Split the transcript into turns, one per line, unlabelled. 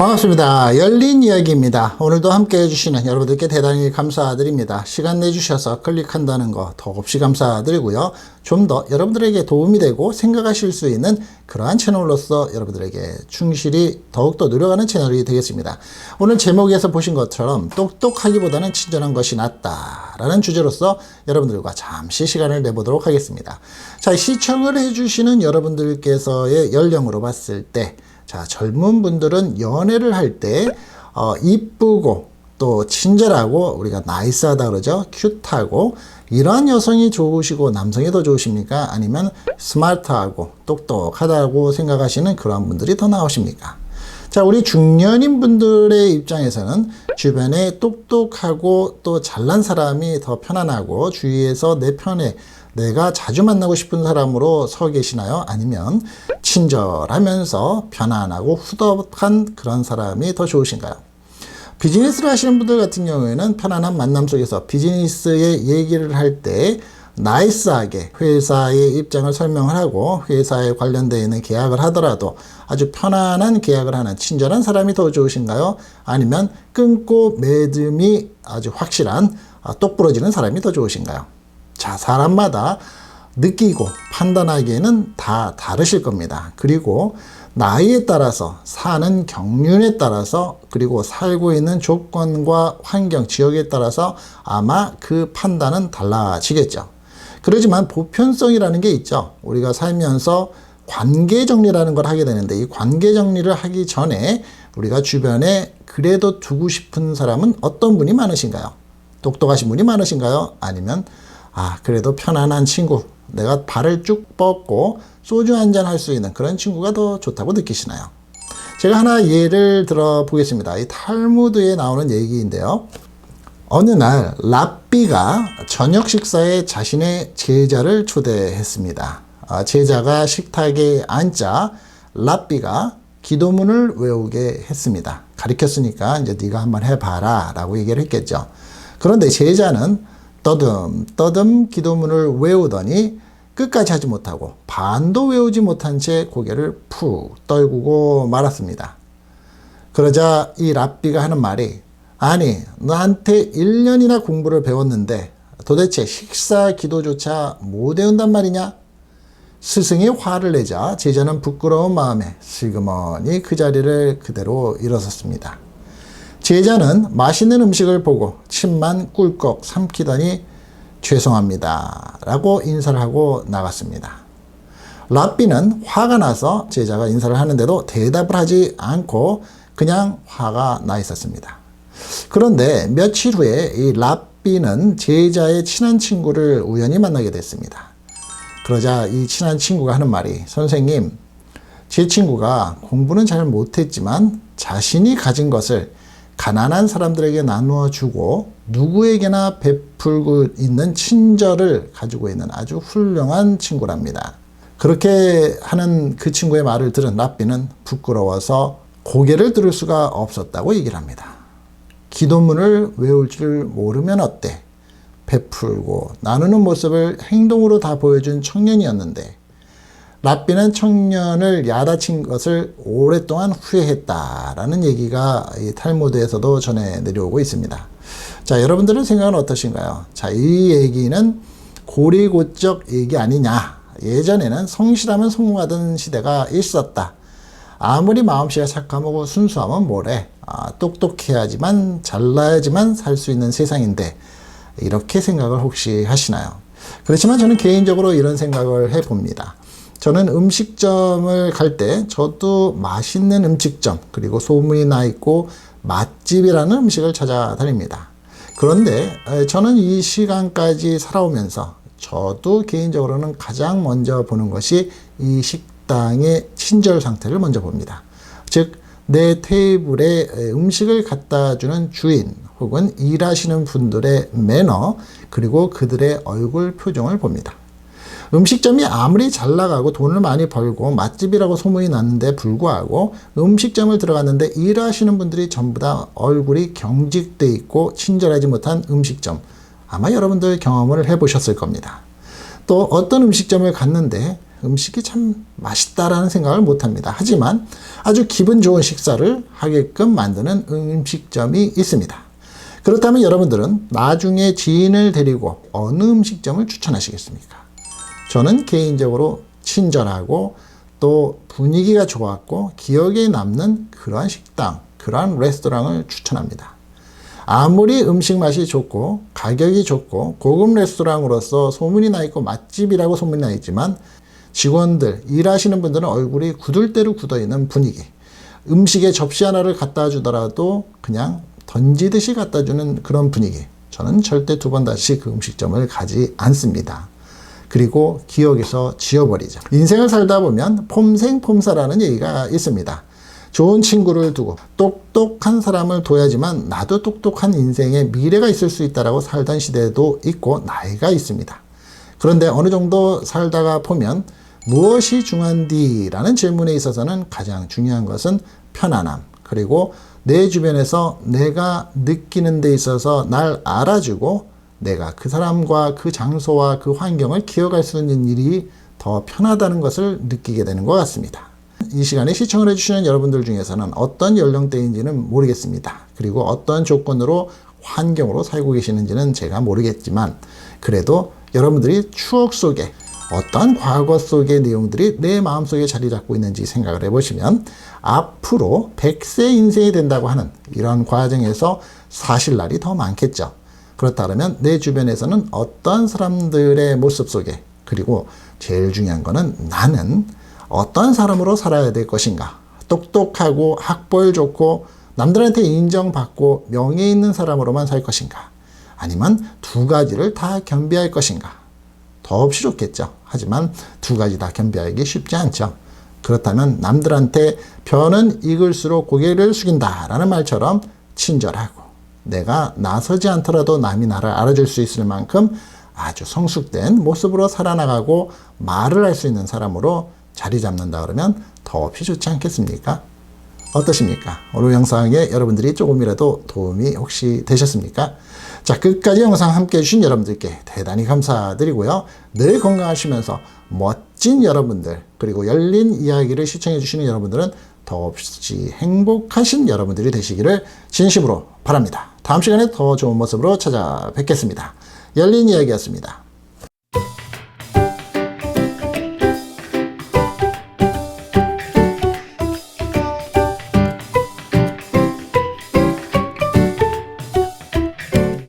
반갑습니다. 열린 이야기입니다. 오늘도 함께 해주시는 여러분들께 대단히 감사드립니다. 시간 내주셔서 클릭한다는 거 더없이 감사드리고요. 좀 더 여러분들에게 도움이 되고 생각하실 수 있는 그러한 채널로서 여러분들에게 충실히 더욱더 노력하는 채널이 되겠습니다. 오늘 제목에서 보신 것처럼 똑똑하기보다는 친절한 것이 낫다라는 주제로서 여러분들과 잠시 시간을 내보도록 하겠습니다. 자, 시청을 해주시는 여러분들께서의 연령으로 봤을 때 자, 젊은 분들은 연애를 할 때 이쁘고 또 친절하고 우리가 나이스하다 그러죠. 큐트하고 이러한 여성이 좋으시고 남성이 더 좋으십니까? 아니면 스마트하고 똑똑하다고 생각하시는 그러한 분들이 더 나으십니까? 자, 우리 중년인 분들의 입장에서는 주변에 똑똑하고 또 잘난 사람이 더 편안하고 주위에서 내 편에 내가 자주 만나고 싶은 사람으로 서 계시나요? 아니면 친절하면서 편안하고 후덕한 그런 사람이 더 좋으신가요? 비즈니스를 하시는 분들 같은 경우에는 편안한 만남 속에서 비즈니스의 얘기를 할 때 나이스하게 회사의 입장을 설명을 하고 회사에 관련되어 있는 계약을 하더라도 아주 편안한 계약을 하는 친절한 사람이 더 좋으신가요? 아니면 끊고 매듭이 아주 확실한 똑부러지는 사람이 더 좋으신가요? 자, 사람마다 느끼고 판단하기에는 다 다르실 겁니다. 그리고 나이에 따라서 사는 경륜에 따라서 그리고 살고 있는 조건과 환경, 지역에 따라서 아마 그 판단은 달라지겠죠. 그렇지만 보편성이라는 게 있죠. 우리가 살면서 관계 정리라는 걸 하게 되는데 이 관계 정리를 하기 전에 우리가 주변에 그래도 두고 싶은 사람은 어떤 분이 많으신가요? 똑똑하신 분이 많으신가요? 아니면 그래도 편안한 친구, 내가 발을 쭉 뻗고 소주 한잔 할 수 있는 그런 친구가 더 좋다고 느끼시나요? 제가 하나 예를 들어 보겠습니다. 이 탈무드에 나오는 얘기인데요. 어느 날 랍비가 저녁 식사에 자신의 제자를 초대했습니다. 제자가 식탁에 앉자 랍비가 기도문을 외우게 했습니다. 가르쳤으니까 이제 네가 한번 해봐라 라고 얘기를 했겠죠. 그런데 제자는 떠듬 기도문을 외우더니 끝까지 하지 못하고 반도 외우지 못한 채 고개를 푹 떨구고 말았습니다. 그러자 이 랍비가 하는 말이 아니 너한테 1년이나 공부를 배웠는데 도대체 식사 기도조차 못 외운단 말이냐? 스승이 화를 내자 제자는 부끄러운 마음에 슬그머니 그 자리를 그대로 일어섰습니다. 제자는 맛있는 음식을 보고 침만 꿀꺽 삼키더니 죄송합니다 라고 인사를 하고 나갔습니다. 랍비는 화가 나서 제자가 인사를 하는데도 대답을 하지 않고 그냥 화가 나 있었습니다. 그런데 며칠 후에 이 랍비는 제자의 친한 친구를 우연히 만나게 됐습니다. 그러자 이 친한 친구가 하는 말이 선생님, 제 친구가 공부는 잘 못했지만 자신이 가진 것을 가난한 사람들에게 나누어 주고 누구에게나 베풀고 있는 친절을 가지고 있는 아주 훌륭한 친구랍니다. 그렇게 하는 그 친구의 말을 들은 랍비는 부끄러워서 고개를 들을 수가 없었다고 얘기를 합니다. 기도문을 외울 줄 모르면 어때? 베풀고 나누는 모습을 행동으로 다 보여준 청년이었는데 랍비는 청년을 야단친 것을 오랫동안 후회했다라는 얘기가 이 탈무드에서도 전해 내려오고 있습니다. 자, 여러분들은 생각은 어떠신가요? 자, 이 얘기는 고리고적 얘기 아니냐? 예전에는 성실하면 성공하던 시대가 있었다. 아무리 마음씨가 착하고 순수하면 뭐래? 똑똑해야지만 잘나야지만 살 수 있는 세상인데 이렇게 생각을 혹시 하시나요? 그렇지만 저는 개인적으로 이런 생각을 해봅니다. 저는 음식점을 갈 때 저도 맛있는 음식점 그리고 소문이 나 있고 맛집이라는 음식을 찾아다닙니다. 그런데 저는 이 시간까지 살아오면서 저도 개인적으로는 가장 먼저 보는 것이 이 식당의 친절 상태를 먼저 봅니다. 즉, 내 테이블에 음식을 갖다 주는 주인 혹은 일하시는 분들의 매너 그리고 그들의 얼굴 표정을 봅니다. 음식점이 아무리 잘 나가고 돈을 많이 벌고 맛집이라고 소문이 났는데 불구하고 음식점을 들어갔는데 일하시는 분들이 전부 다 얼굴이 경직돼 있고 친절하지 못한 음식점, 아마 여러분들 경험을 해보셨을 겁니다. 또 어떤 음식점을 갔는데 음식이 참 맛있다라는 생각을 못합니다. 하지만 아주 기분 좋은 식사를 하게끔 만드는 음식점이 있습니다. 그렇다면 여러분들은 나중에 지인을 데리고 어느 음식점을 추천하시겠습니까? 저는 개인적으로 친절하고 또 분위기가 좋았고 기억에 남는 그러한 식당, 그러한 레스토랑을 추천합니다. 아무리 음식 맛이 좋고 가격이 좋고 고급 레스토랑으로서 소문이 나 있고 맛집이라고 소문이 나 있지만 직원들, 일하시는 분들은 얼굴이 굳을대로 굳어있는 분위기, 음식에 접시 하나를 갖다 주더라도 그냥 던지듯이 갖다 주는 그런 분위기, 저는 절대 두 번 다시 그 음식점을 가지 않습니다. 그리고 기억에서 지워버리죠. 인생을 살다 보면 폼생폼사라는 얘기가 있습니다. 좋은 친구를 두고 똑똑한 사람을 둬야지만 나도 똑똑한 인생에 미래가 있을 수 있다라고 살던 시대도 있고 나이가 있습니다. 그런데 어느 정도 살다가 보면 무엇이 중요한디라는 질문에 있어서는 가장 중요한 것은 편안함, 그리고 내 주변에서 내가 느끼는 데 있어서 날 알아주고 내가 그 사람과 그 장소와 그 환경을 기억할 수 있는 일이 더 편하다는 것을 느끼게 되는 것 같습니다. 이 시간에 시청을 해주시는 여러분들 중에서는 어떤 연령대인지는 모르겠습니다. 그리고 어떤 조건으로 환경으로 살고 계시는지는 제가 모르겠지만 그래도 여러분들이 추억 속에 어떤 과거 속의 내용들이 내 마음속에 자리 잡고 있는지 생각을 해보시면 앞으로 100세 인생이 된다고 하는 이런 과정에서 사실 날이 더 많겠죠. 그렇다 그러면 내 주변에서는 어떤 사람들의 모습 속에, 그리고 제일 중요한 거는 나는 어떤 사람으로 살아야 될 것인가. 똑똑하고 학벌 좋고 남들한테 인정받고 명예 있는 사람으로만 살 것인가, 아니면 두 가지를 다 겸비할 것인가. 더없이 좋겠죠. 하지만 두 가지 다 겸비하기 쉽지 않죠. 그렇다면 남들한테 벼는 익을수록 고개를 숙인다라는 말처럼 친절하고 내가 나서지 않더라도 남이 나를 알아줄 수 있을 만큼 아주 성숙된 모습으로 살아나가고 말을 할 수 있는 사람으로 자리 잡는다 그러면 더없이 좋지 않겠습니까? 어떠십니까? 오늘 영상에 여러분들이 조금이라도 도움이 혹시 되셨습니까? 자, 끝까지 영상 함께 해주신 여러분들께 대단히 감사드리고요. 늘 건강하시면서 멋진 여러분들, 그리고 열린 이야기를 시청해 주시는 여러분들은 더없이 행복하신 여러분들이 되시기를 진심으로 바랍니다. 다음 시간에 더 좋은 모습으로 찾아뵙겠습니다. 열린 이야기였습니다.